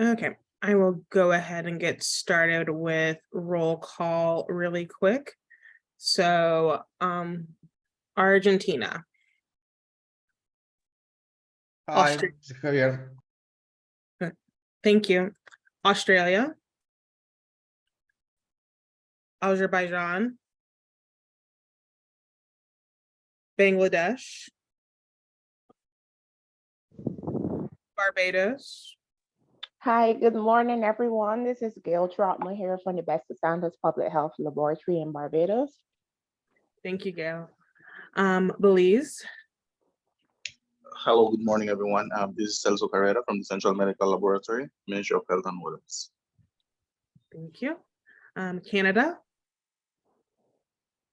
Okay, I will go ahead and get started with roll call really quick. So, Argentina, Hi, Austria, this is Javier. thank you. Australia, Azerbaijan, Bangladesh, Barbados, Hi, good morning, everyone. This is Gail Trotman here from the Best Sanders Public Health Laboratory in Barbados. thank you, Gail. Belize, Hello, good morning, everyone. This is Celso Carrera from the Central Medical Laboratory, Ministry of Health and Wellness. thank you. Canada,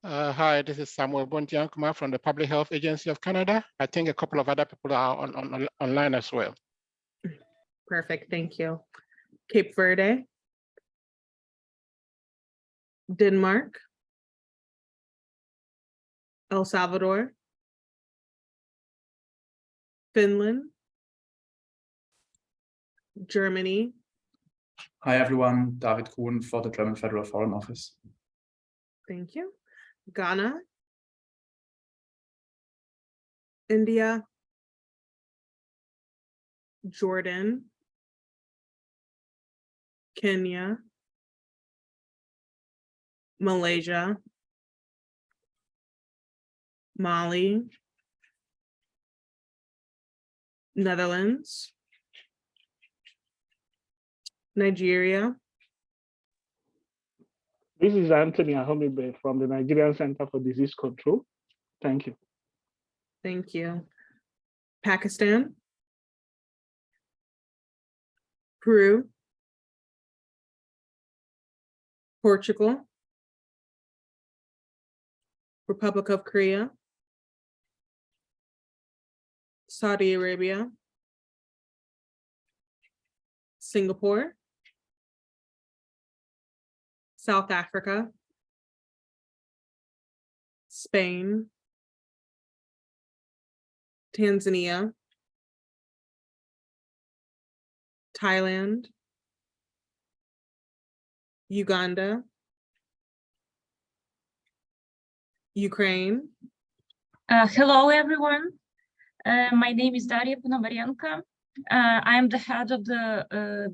Hi, this is Samuel Bontiankuma from the Public Health Agency of Canada. I think a couple of other people are online as well. perfect, thank you. Cape Verde, Denmark, El Salvador, Finland, Germany, Hi everyone, David Kuhn for the German Federal Foreign Office. thank you. Ghana, India, Jordan, Kenya, Malaysia, Mali, Netherlands, Nigeria, This is Anthony Ahomibe from the Nigerian Center for Disease Control. Thank you. thank you. Pakistan, Peru, Portugal, Republic of Korea, Saudi Arabia, Singapore, South Africa, Spain, Tanzania, Thailand, Uganda, Ukraine, Hello, everyone. My name is Daria Ponomarenko. I am the head of the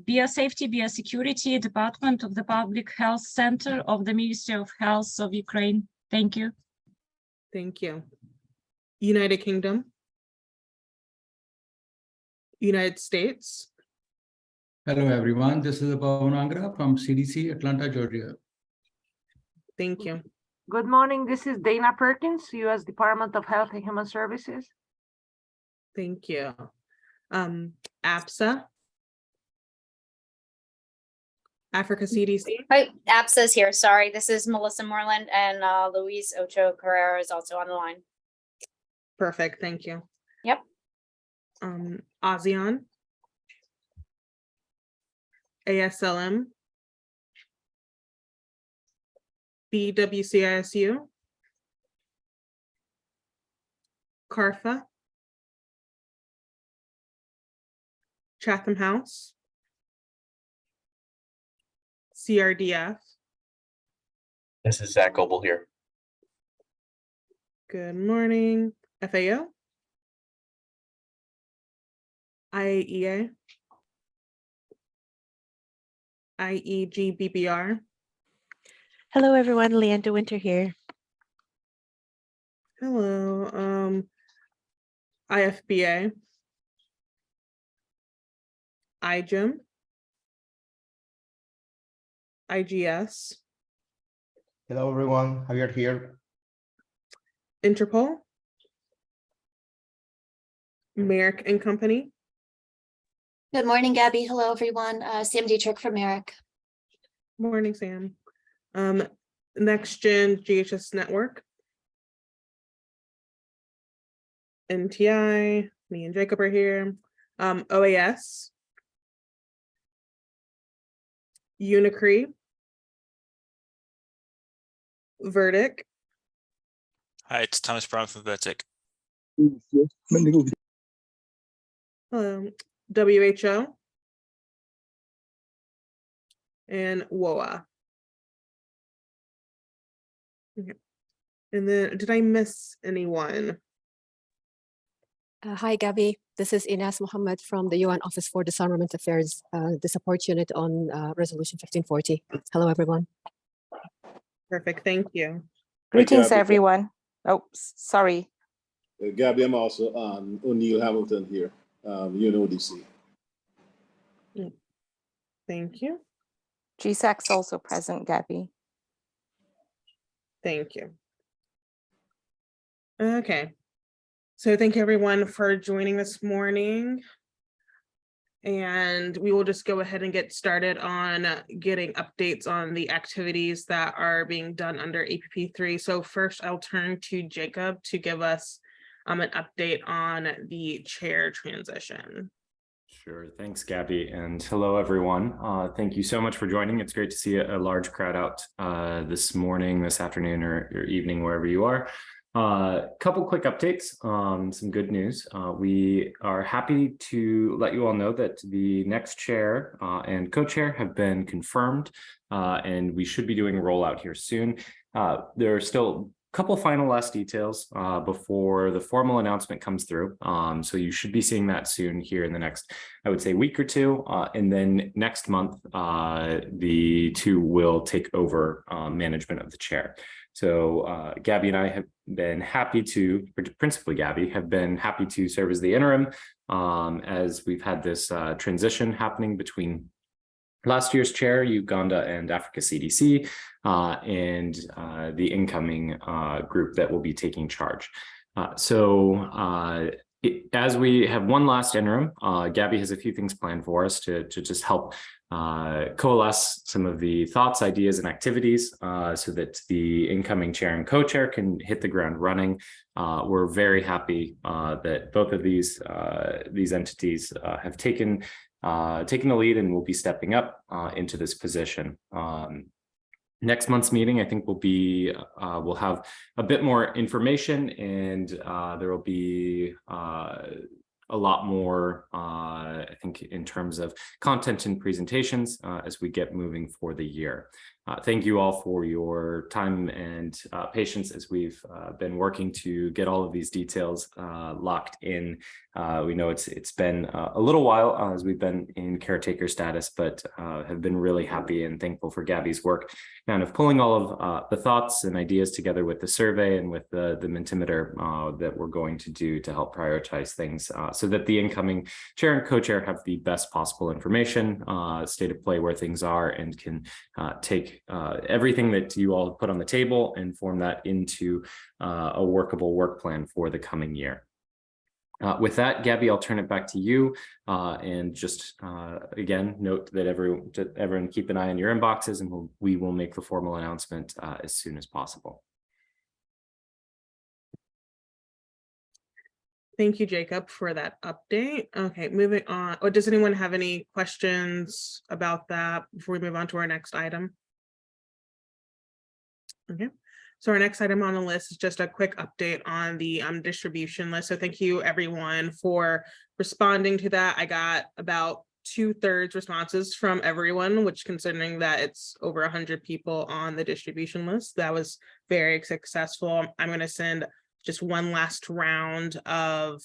Biosafety, Biosecurity Department of the Public Health Center of the Ministry of Health of Ukraine. Thank you. thank you. United Kingdom, United States, Hello, everyone. This is Pawan Angra from CDC, Atlanta, Georgia. thank you. Good morning. This is Dana Perkins, U.S. Department of Health and Human Services. Thank you. APSA, Africa CDC, Hi, APSA's here. Sorry, this is Melissa Moreland, and Luis Ocho Carrera is also on the line. perfect, thank you. Yep. ASEAN, ASLM, BWCISU, CARFA, Chatham House, CRDF. This is Zach Goebel here. Good morning. FAO, IAEA, IEGBBR. Hello, everyone. Leanda Winter here. Hello. IFBA, IGEM, IGS, Hello, everyone. Javier here. Interpol, Merrick and Company. Good morning, Gabby. Hello, everyone. Sam Dietrich from Merrick. Morning, Sam. Next Gen GHS Network, NTI, me and Jacob are here. OAS, Unicre, Verdict. Hi, it's Thomas Brown from Vertic. Hello. WHO, and WOA. Okay. And then did I miss anyone? Hi, Gabby. This is Ines Mohammed from the UN Office for Disarmament Affairs, the support unit on Resolution 1540. Hello, everyone. Perfect, thank you. Greetings, Gabby. everyone. Oh, sorry. Gabby, I'm also O'Neill Hamilton here, UNODC. Thank you. GSAC's also present, Gabby. Thank you. Okay. So thank you everyone for joining this morning. And we will just go ahead and get started on getting updates on the activities that are being done under APP3. So first I'll turn to Jacob to give us an update on the chair transition. Sure. Thanks, Gabby. And hello, everyone. Thank you so much for joining. It's great to see a large crowd out this morning, this afternoon, or evening, wherever you are. Couple quick updates, some good news. We are happy to let you all know that the next chair and co-chair have been confirmed, and we should be doing a rollout here soon. There are still couple final last details before the formal announcement comes through. So you should be seeing that soon here in the next, I would say, week or two. And then next month, the two will take over management of the chair. So Gabby and I have been happy to, principally Gabby, have been happy to serve as the interim as we've had this transition happening between last year's chair, Uganda and Africa CDC, and the incoming group that will be taking charge. As we have one last interim, Gabby has a few things planned for us to just help coalesce some of the thoughts, ideas, and activities so that the incoming chair and co-chair can hit the ground running. We're very happy that both of these entities have taken the lead and will be stepping up into this position. Next month's meeting, I think, we'll have a bit more information, and there will be a lot more, I think, in terms of content and presentations as we get moving for the year. Thank you all for your time and patience as we've been working to get all of these details locked in. We know it's been a little while as we've been in caretaker status, but have been really happy and thankful for Gabby's work, kind of pulling all of the thoughts and ideas together with the survey and with the Mentimeter that we're going to do to help prioritize things so that the incoming chair and co-chair have the best possible information, state of play where things are, and can take everything that you all put on the table and form that into a workable work plan for the coming year. With that, Gabby, I'll turn it back to you and just again note that everyone keep an eye on your inboxes, and we will make the formal announcement as soon as possible. Thank you, Jacob, for that update. Okay, moving on. Or does anyone have any questions about that before we move on to our next item? Okay, so our next item on the list is just a quick update on the distribution list. So thank you everyone for responding to that. I got about 2/3 responses from everyone, which, considering that it's over 100 people on the distribution list, that was very successful. I'm going to send just one last round of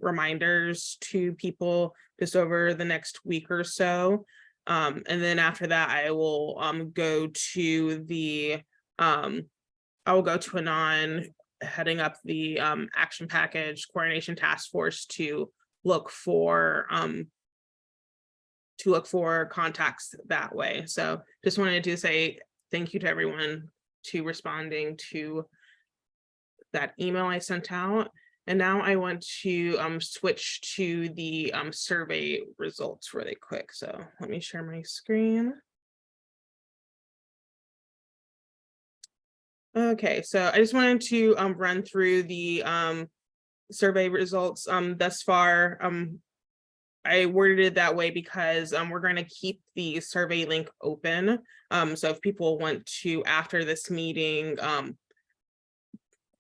reminders to people just over the next week or so. And then after that, I will go to the I will go to Anon, heading up the action package coordination task force to look for contacts that way. So just wanted to say thank you to everyone to responding to that email I sent out. And now I want to switch to the survey results really quick. So let me share my screen. Okay, so I just wanted to run through the survey results thus far. I worded it that way because we're going to keep the survey link open. So if people want to, after this meeting,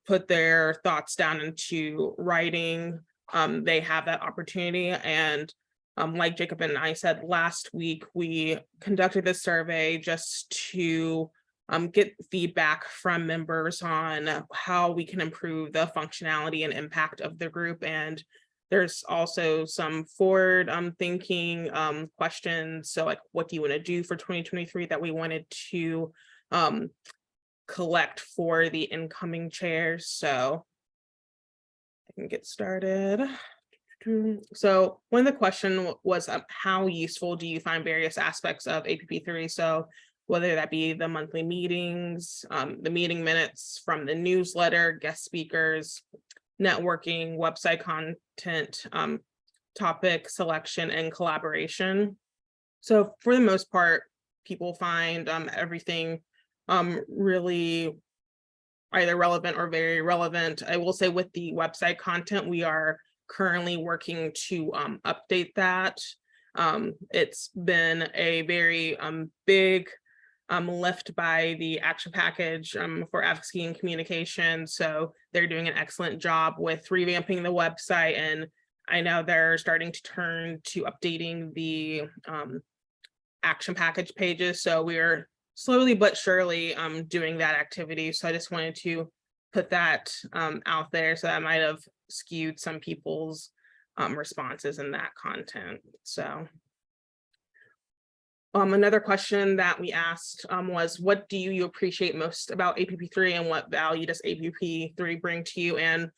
put their thoughts down into writing, they have that opportunity. And like Jacob and I said last week, we conducted this survey just to get feedback from members on how we can improve the functionality and impact of the group. And there's also some forward thinking questions. So like, what do you want to do for 2023 that we wanted to collect for the incoming chairs? So I can get started. So one of the question was how useful do you find various aspects of APP3? So whether that be the monthly meetings, the meeting minutes from the newsletter, guest speakers, networking, website content, topic selection, and collaboration. So for the most part, people find everything really either relevant or very relevant. I will say with the website content, we are currently working to update that. It's been a very big lift by the action package for advocacy and communication. So they're doing an excellent job with revamping the website. And I know they're starting to turn to updating the action package pages. So we're slowly but surely doing that activity. So I just wanted to put that out there. So that might have skewed some people's responses in that content. So another question that we asked was, what do you appreciate most about APP3 and what value does APP3 bring to you? And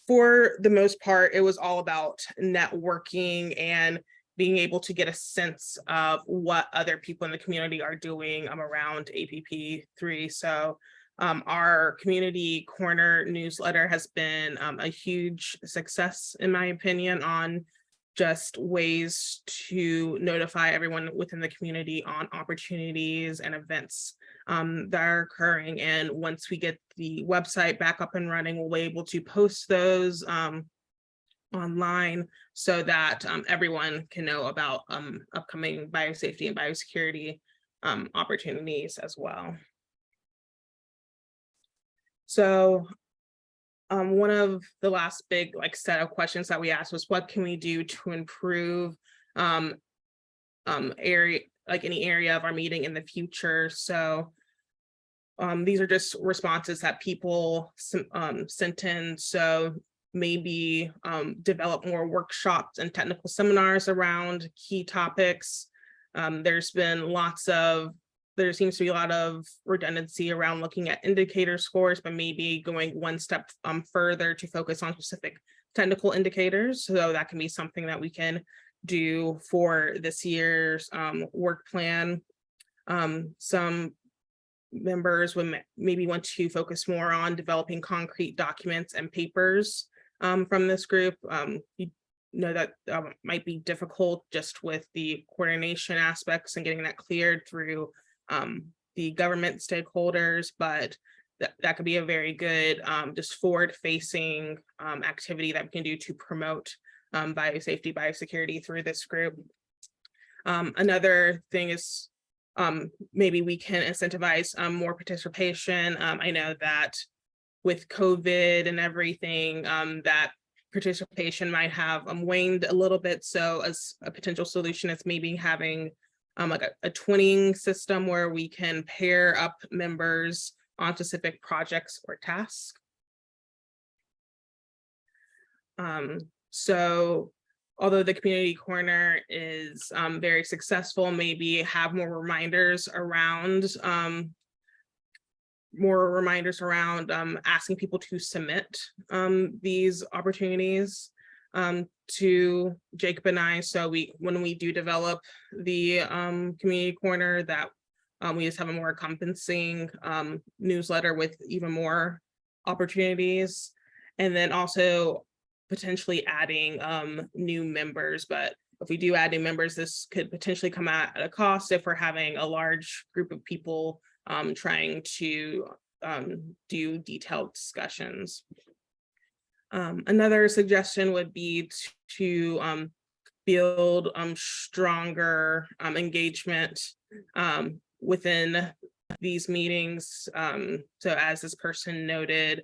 for the most part, it was all about networking and being able to get a sense of what other people in the community are doing around APP3. So our community corner newsletter has been a huge success, in my opinion, on just ways to notify everyone within the community on opportunities and events that are occurring. And once we get the website back up and running, we'll be able to post those online so that everyone can know about upcoming biosafety and biosecurity opportunities as well. So one of the last big set of questions that we asked was, what can we do to improve any area of our meeting in the future? So these are just responses that people sent in. So maybe develop more workshops and technical seminars around key topics. There seems to be a lot of redundancy around looking at indicator scores, but maybe going one step further to focus on specific technical indicators. So that can be something that we can do for this year's work plan. Some members would maybe want to focus more on developing concrete documents and papers from this group. You know that might be difficult just with the coordination aspects and getting that cleared through the government stakeholders, but that could be a very good just forward-facing activity that we can do to promote biosafety, biosecurity through this group. Another thing is maybe we can incentivize more participation. I know that with COVID and everything, that participation might have waned a little bit. So as a potential solution is maybe having like a twinning system where we can pair up members on specific projects or tasks. So although the community corner is very successful, maybe have more reminders around asking people to submit these opportunities to Jacob and I. So when we do develop the community corner, that we just have a more encompassing newsletter with even more opportunities, and then also potentially adding new members. But if we do add new members, this could potentially come at a cost if we're having a large group of people trying to do detailed discussions. Another suggestion would be to build stronger engagement within these meetings. So as this person noted,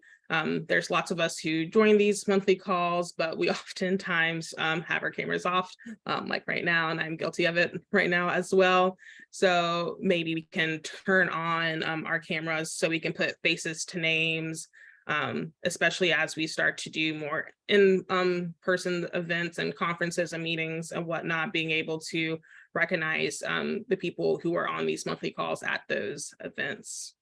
There's lots of us who join these monthly calls, but we oftentimes have our cameras off, like right now, and I'm guilty of it right now as well. So maybe we can turn on our cameras so we can put faces to names, especially as we start to do more in-person events and conferences and meetings and whatnot, being able to recognize the people who are on these monthly calls at those events.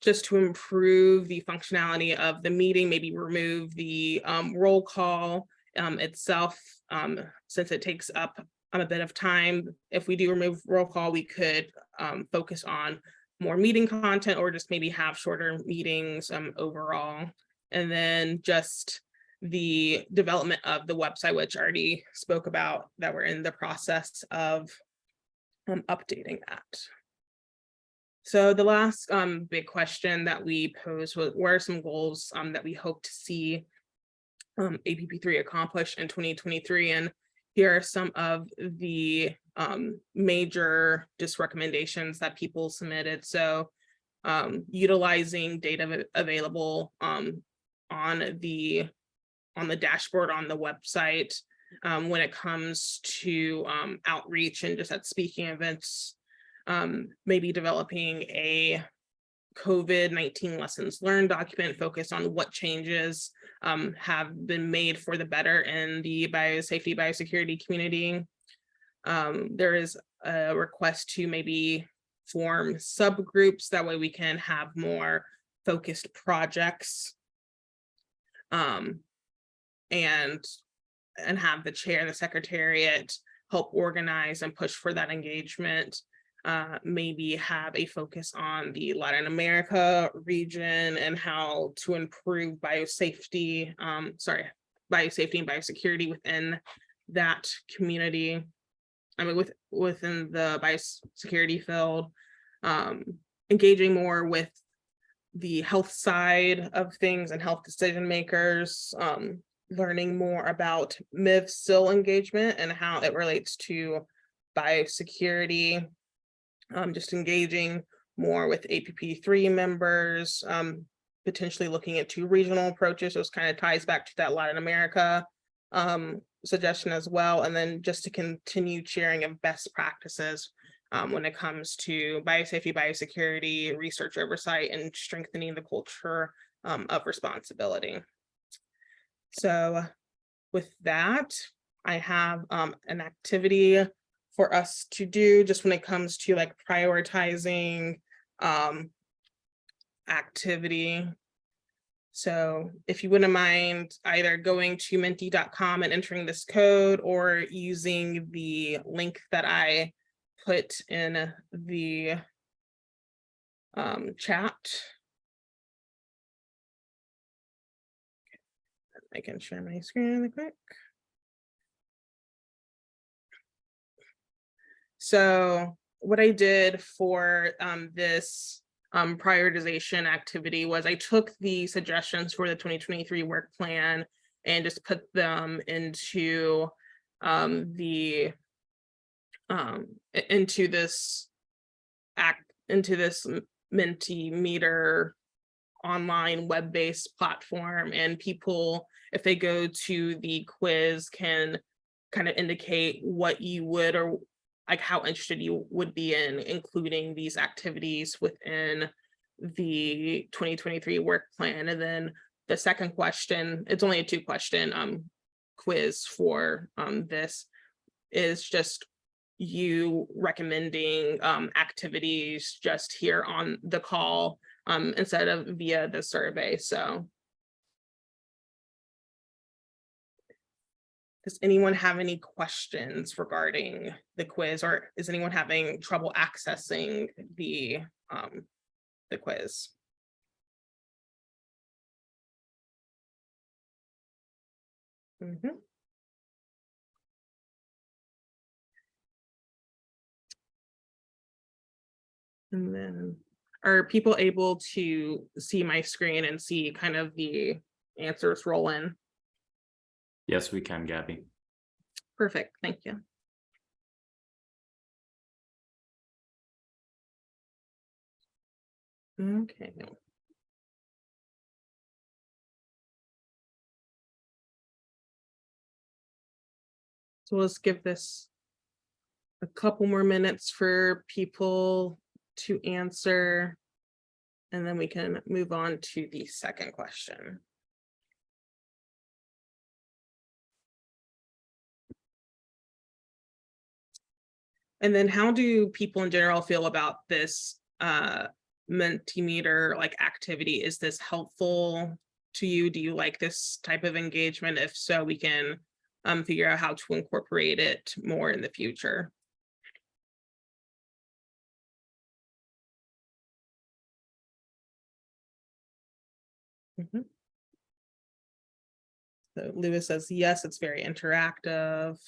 Just to improve the functionality of the meeting, maybe remove the roll call itself, since it takes up a bit of time. If we do remove roll call, we could focus on more meeting content or just maybe have shorter meetings overall. And then just the development of the website, which I already spoke about, that we're in the process of updating that. So the last big question that we posed was, what are some goals that we hope to see APP3 accomplish in 2023? And here are some of the major just recommendations that people submitted. So utilizing data available on the dashboard on the website when it comes to outreach and just at speaking events. Maybe developing a COVID-19 lessons learned document focused on what changes have been made for the better in the biosafety, biosecurity community. There is a request to maybe form subgroups. That way we can have more focused projects and have the chair and the secretariat help organize and push for that engagement. Maybe have a focus on the Latin America region and how to improve biosafety, biosafety and biosecurity within that community. I mean, within the biosecurity field, engaging more with the health side of things and health decision makers, learning more about MIV-SIL engagement and how it relates to biosecurity. Just engaging more with APP3 members, potentially looking at 2 regional approaches. So it kind of ties back to that Latin America suggestion as well. And then just to continue sharing of best practices when it comes to biosafety, biosecurity, research oversight, and strengthening the culture of responsibility. So with that, I have an activity for us to do just when it comes to like prioritizing activity. So if you wouldn't mind either going to menti.com and entering this code or using the link that I put in the chat. I can share my screen really quick. So what I did for this prioritization activity was I took the suggestions for the 2023 work plan and just put them into this Mentimeter online web-based platform, and people, if they go to the quiz, can kind of indicate what you would or like how interested you would be in including these activities within the 2023 work plan. And then the second question, it's only a 2-question quiz for this, is just you recommending activities just here on the call instead of via the survey. So does anyone have any questions regarding the quiz, or is anyone having trouble accessing the quiz? And then are people able to see my screen and see kind of the answers roll in? Yes, we can, Gabby. Perfect, thank you. Okay. So let's give this a couple more minutes for people to answer. And then we can move on to the second question. And then how do people in general feel about this Mentimeter like activity? Is this helpful to you? Do you like this type of engagement? If so, we can figure out how to incorporate it more in the future. So Lewis says, yes, it's very interactive.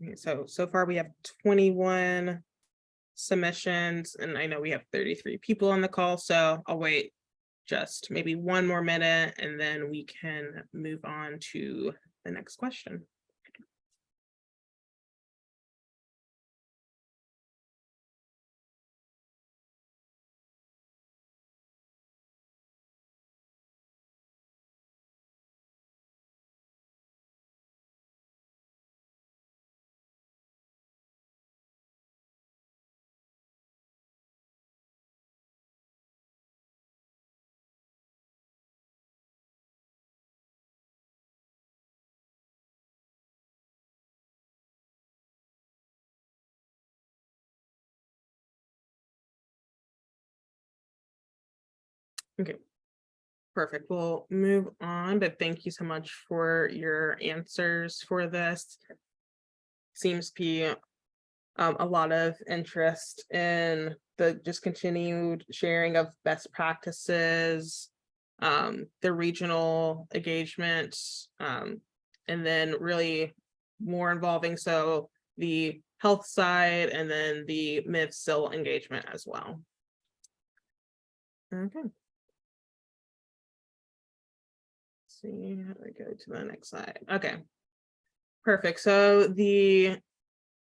Okay, so far we have 21 submissions, and I know we have 33 people on the call, so I'll wait just maybe one more minute and then we can move on to the next question. Okay, perfect. We'll move on, but thank you so much for your answers for this. Seems to be a lot of interest in the just continued sharing of best practices, the regional engagement, and then really more involving so the health side and then the MIV-SIL engagement as well. Okay. See how do I go to the next slide? Okay, perfect. So the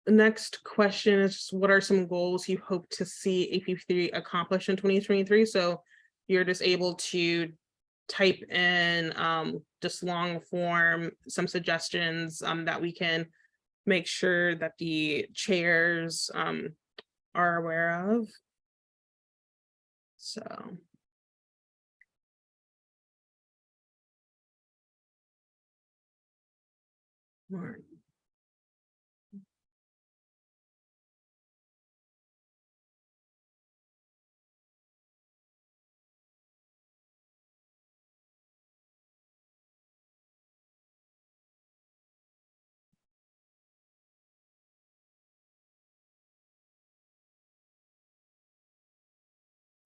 next question is, what are some goals you hope to see AP3 accomplish in 2023? So you're just able to type in just long form some suggestions that we can make sure that the chairs are aware of. So more.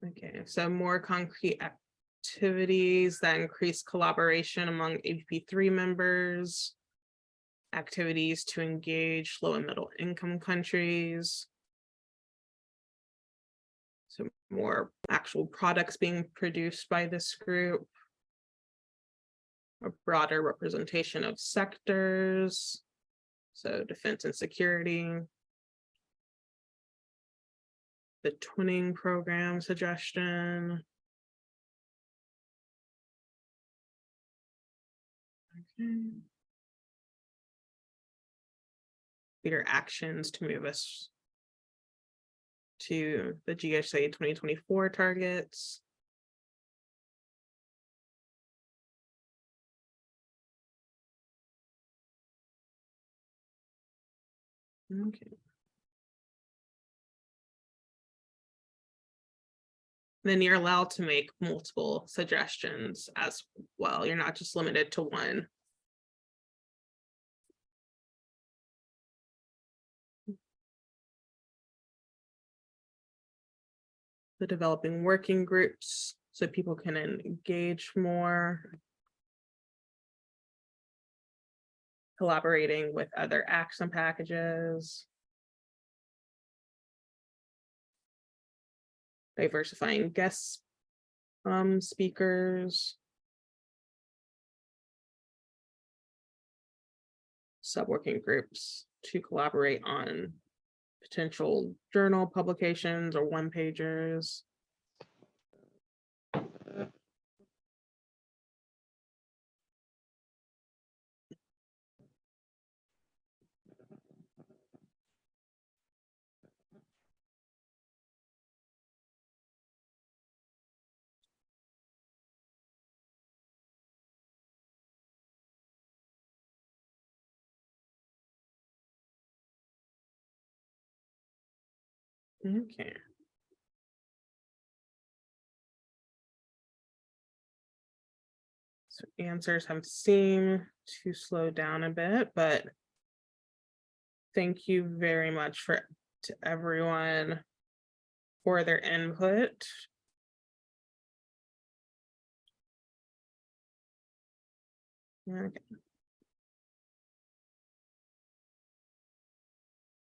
Okay, so more concrete activities that increase collaboration among AP3 members, activities to engage low and middle income countries. So more actual products being produced by this group. A broader representation of sectors. So defense and security. The twinning program suggestion. Okay. Bigger actions to move us to the GHSA 2024 targets. Okay. Then you're allowed to make multiple suggestions as well. You're not just limited to one. The developing working groups so people can engage more. collaborating with other action packages, diversifying guest speakers, sub-working groups to collaborate on potential journal publications or one-pagers. Okay. So answers have seemed to slow down a bit, but thank you very much to everyone for their input. Okay.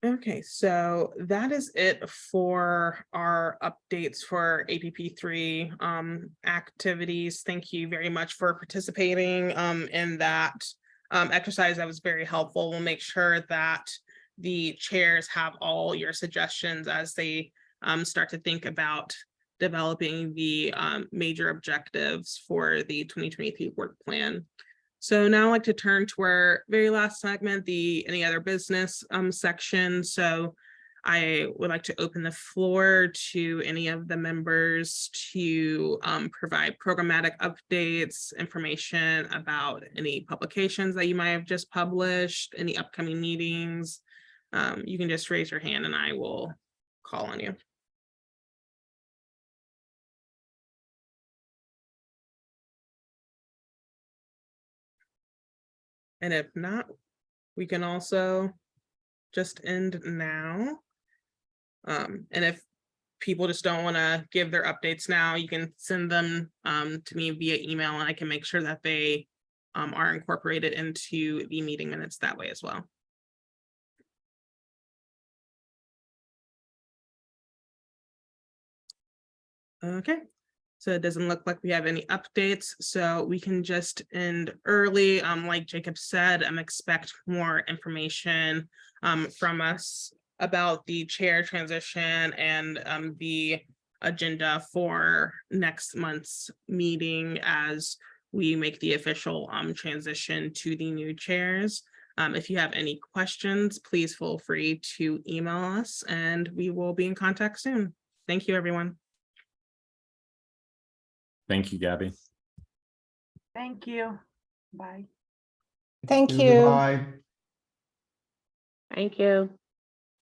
Okay, so that is it for our updates for APP3 activities. Thank you very much for participating in that exercise. That was very helpful. We'll make sure that the chairs have all your suggestions as they start to think about developing the major objectives for the 2023 work plan. So now I'd like to turn to our very last segment, the any other business section. So I would like to open the floor to any of the members to provide programmatic updates, information about any publications that you might have just published, any upcoming meetings. You can just raise your hand and I will call on you. And if not, we can also just end now. And if people just don't want to give their updates now, you can send them to me via email and I can make sure that they are incorporated into the meeting minutes that way as well. Okay. So it doesn't look like we have any updates, so we can just end early. Like Jacob said, expect more information from us about the chair transition and the agenda for next month's meeting as we make the official transition to the new chairs. If you have any questions, please feel free to email us and we will be in contact soon. Thank you, everyone. Thank you, Gabby. Thank you. Bye. Thank you. Bye. Thank you.